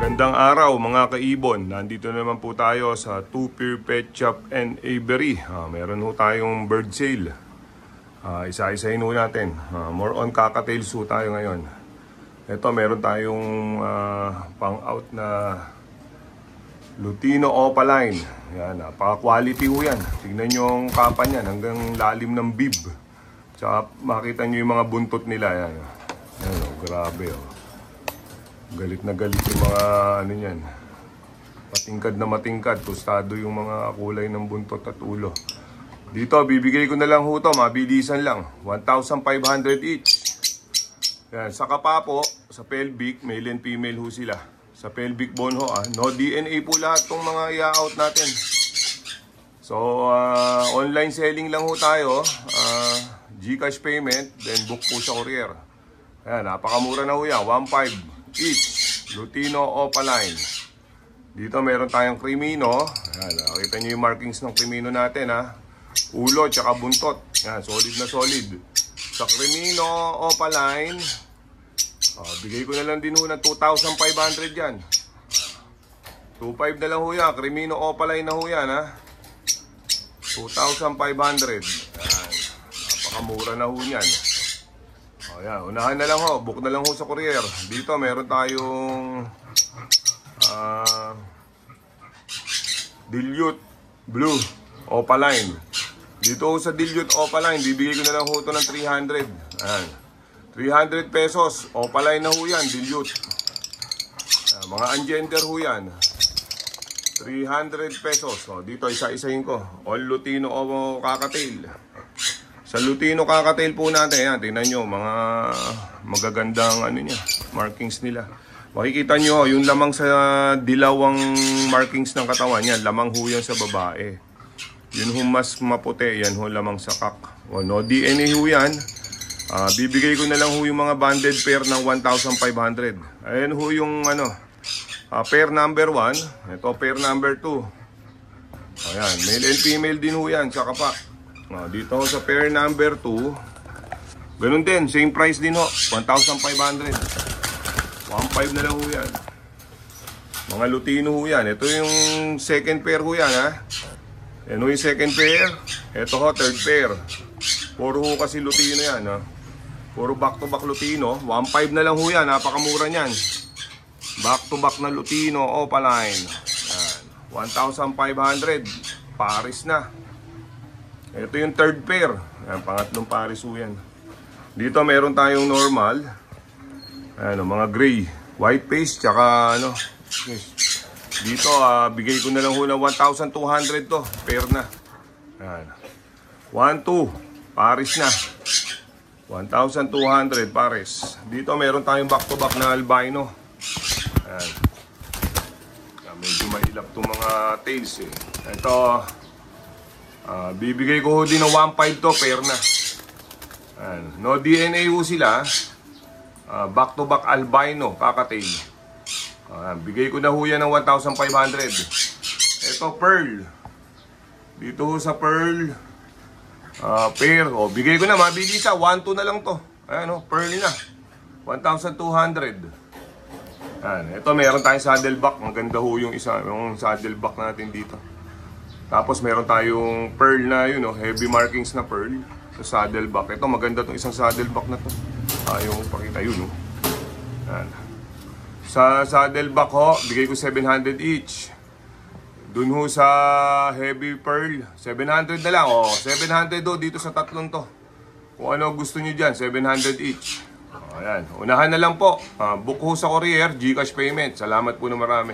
Magandang araw mga kaibon. Nandito naman po tayo sa Two-Peer Pet Shop and Aviary. Meron ho tayong bird sale. Isa-isahin ho natin. More on cockatiels ho tayo ngayon. Ito meron tayong pang-out na Lutino Opaline. Yan, napaka-quality ho yan. Tignan nyo yung kapa niyan hanggang lalim ng bib. Tsaka makita nyo yung mga buntot nila. Yan, yan grabe oh. Galit na galit yung mga ano yan. Matingkad na matingkad. Tostado yung mga kulay ng buntot at ulo. Dito, bibigay ko na lang ho ito. Mabilisan lang. 1,500 each. Yan. Sa kapapo, sa pelvic, male and female ho sila. Sa pelvic bone ho. No DNA po lahat itong mga i-out natin. So, online selling lang ho tayo. Gcash payment. Then book po sa courier. Yan. Napakamura na ho yan. 1,500. Each Lutino Opaline. Dito meron tayong Crimino. Ayan, nakita nyo yung markings ng Crimino natin ha. Ulo tsaka buntot. Ayan, solid na solid. Sa Crimino Opaline, bigay ko na lang din ho ng 2,500 yan. 2,500 na lang ho yan. Crimino Opaline na ho yan ha. 2,500. Ayan, napakamura na ho yan. Ayan, unahan na lang ho, book na lang ho sa courier. Dito meron tayong Dilute Blue Opaline. Dito ho sa Dilute Opaline, bibigay ko na lang ho ito ng 300. Ayan, 300 pesos. Opaline na ho yan, Dilute. Ayan, mga ungender ho yan. 300 pesos. So, dito isa-isahin ko. All Lutino o Cockatail. Sa Lutino Cockatail po natin, yan, tingnan nyo, mga magagandang ano niya, markings nila. Makikita nyo, yung lamang sa dilawang markings ng katawan yan, lamang ho yan sa babae. Yun ho mas maputi, yan ho lamang sa kak. O, no DNA ho yan. Bibigay ko na lang ho yung mga banded pair ng 1,500. Ayan ho yung ano, pair number 1. Ito pair number 2. Ayan, male and female din ho yan, sa kapa. Dito ho sa pair number 2. Ganun din, same price din ho, 1,500. 1,500 na lang ho yan. Mga Lutino ho yan. Ito yung second pair ho yan ha. Yan ho yung second pair. Ito ho, third pair. Puro ho kasi Lutino yan ha. Puro back to back Lutino. 1,500 na lang ho yan, napakamura nyan. Back to back na Lutino Opaline. Yan, 1,500. Paris na. Ito yung third pair. Ayan, pangatlong pares ho yan. Dito meron tayong normal. Ayan, mga gray. White face, tsaka ano. Dito, bigay ko na lang ho ng 1,200 to. Pair na. Ayan. 1, 2. Pares na. 1,200 pares. Dito meron tayong back-to-back na albino. Ayan. Medyo mailap itong mga tails eh. Ito, bibigay ko ho din ng 1,500 to, pair na. Ayan. No DNA ho sila. Back to back albino, cockatail. Bigay ko na ho yan ng 1,500. Ito pearl. Dito ho sa pearl, pair. Bigay ko na, mabilis 1,200 na lang to. Ayan pearl na. 1,200. Ayan. Ito meron tayong saddleback. Maganda ho yung isa, yung saddleback natin dito. Tapos meron tayong pearl na yun, heavy markings na pearl sa saddleback. Ito maganda tong isang saddleback na to. Yung pakita yun. Yan. Sa saddleback ho, bigay ko 700 each. Dun ho sa heavy pearl, 700 na lang. 700 dito sa tatlong to. Kung ano gusto nyo dyan, 700 each. Ayan. Unahan na lang po. Book ho sa courier, Gcash payment. Salamat po na marami.